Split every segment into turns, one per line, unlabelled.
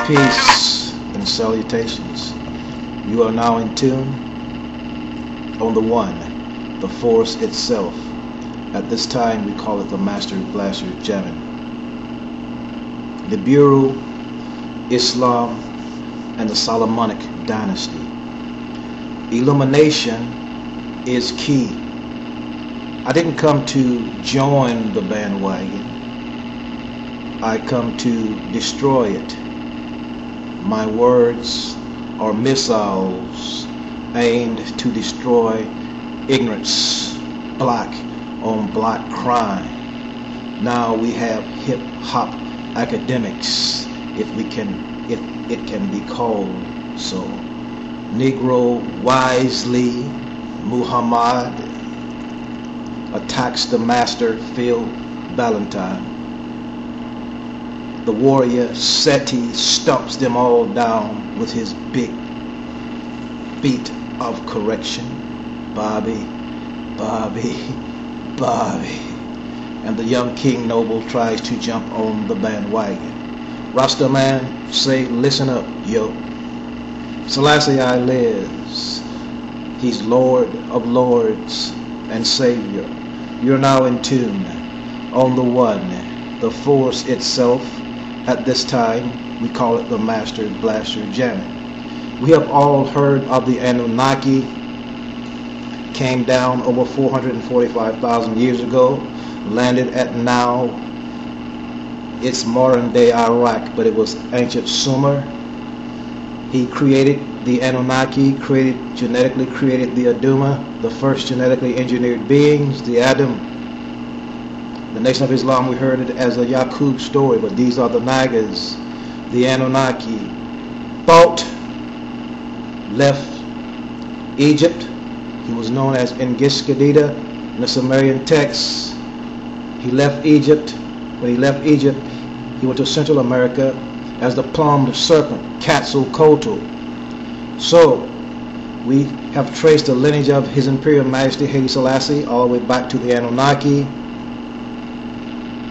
Peace and salutations. You are now in tune on the one, the force itself. At this time we call it the Master Blaster Jamming. Nibiru, Islam, and the Solomonic Dynasty. Illumination is key. I didn't come to join the bandwagon. I come to destroy it. My words are missiles aimed to destroy ignorance, black on black crime. Now we have hip-hop academics, if it can be called so. Negro wisely, Muhammad attacks the master, Phil Valentine. The warrior Seti stomps them all down with his big feet of correction. Bobby, Bobby, Bobby. And the young King Noble tries to jump on the bandwagon. Rasta man say, listen up, yo. Selassie lives. He's Lord of Lords and Savior. You're now in tune on the one, the force itself. At this time, we call it the Master Blaster Jamming. We have all heard of the Anunakki. Came down over 445,000 years ago, landed at now, it's modern day Iraq, but it was ancient Sumer. He created the Anunnaki, genetically created the Aduma, the first genetically engineered beings, the Adam. The Nation of Islam, we heard it as a Yaqub story, but these are the Nagas. The Anunnaki thought, left Egypt. He was known as Engiskadida in the Sumerian texts. He left Egypt. When he left Egypt, he went to Central America as the plumed serpent, Quetzalcoatl. So, we have traced the lineage of His Imperial Majesty Haile Selassie all the way back to the Anunnaki,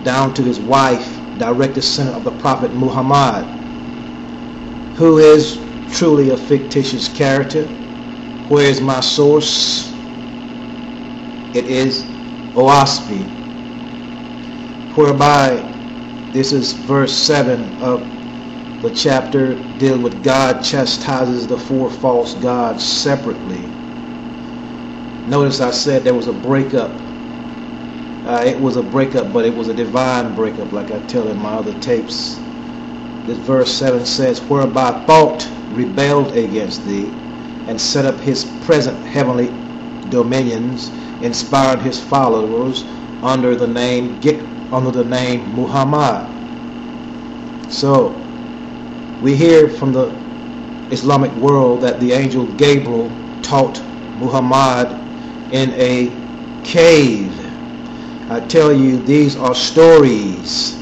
down to his wife, direct descendant of the Prophet Muhammad, who is truly a fictitious character. Where is my source? It is Oaspi, whereby this is verse 7 of the chapter dealing with God chastises the four false gods separately. Notice I said there was a breakup. It was a breakup, but it was a divine breakup, like I tell in my other tapes. This verse 7 says, whereby thought rebelled against thee, and set up his present heavenly dominions, inspired his followers under the name Muhammad. So we hear from the Islamic world that the angel Gabriel taught Muhammad in a cave. I tell you, these are stories.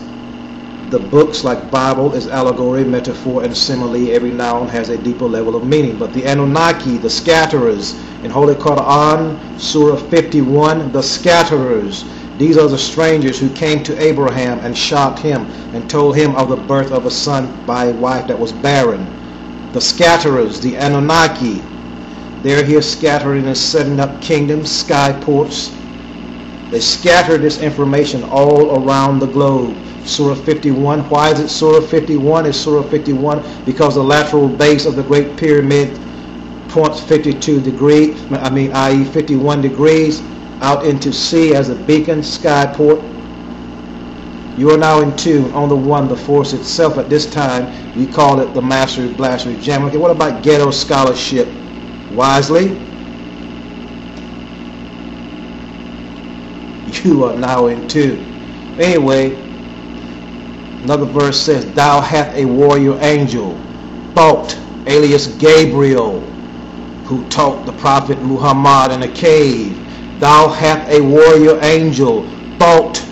The books like Bible is allegory, metaphor, and simile. Every noun has a deeper level of meaning. But the Anunnaki, the scatterers, in Holy Quran, Surah 51, the scatterers. These are the strangers who came to Abraham and shocked him and told him of the birth of a son by a wife that was barren. The scatterers, the Anunnaki, they're here scattering and setting up kingdoms, skyports. They scatter this information all around the globe. Surah 51. Why is it Surah 51? It's Surah 51 because the lateral base of the Great Pyramid points 52 degrees, i.e. 51 degrees out into sea as a beacon, skyport. You are now in tune on the one, the force itself. At this time, we call it the Master Blaster Jamming. Okay, what about ghetto scholarship? Wisely, you are now in tune. Anyway, another verse says, thou hath a warrior angel, thought, alias Gabriel, who taught the Prophet Muhammad in a cave. Thou hath a warrior angel, thought,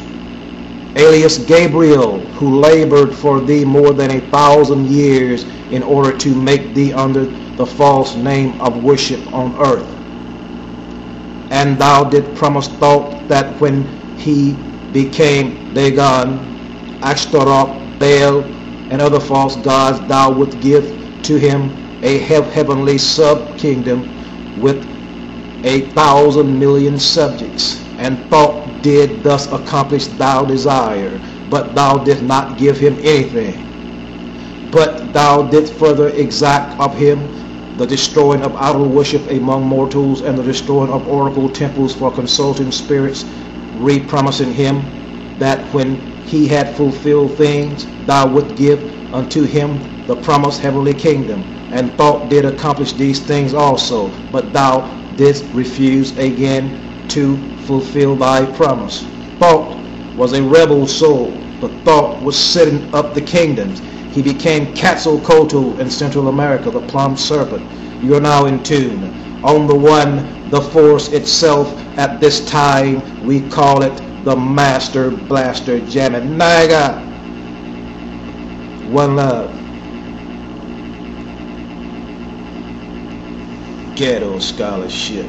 alias Gabriel, who labored for thee more than 1,000 years in order to make thee under the false name of worship on earth. And thou did promise thought that when he became Dagon, Ashtaroth, Baal, and other false gods, thou wouldst give to him a heavenly sub-kingdom with 1,000,000,000 subjects, and thought did thus accomplish thou desire, but thou didst not give him anything. But thou didst further exact of him the destroying of idol worship among mortals, and the destroying of oracle temples for consulting spirits, re-promising him that when he had fulfilled things, thou wouldst give unto him the promised heavenly kingdom, and thought did accomplish these things also, but thou didst refuse again to fulfill thy promise. Thought was a rebel soul, but thought was setting up the kingdoms. He became Quetzalcoatl in Central America, the plum serpent. You are now in tune on the one, the force itself. At this time we call it the Master Blaster Jamming Naga. One love. Ghetto scholarship.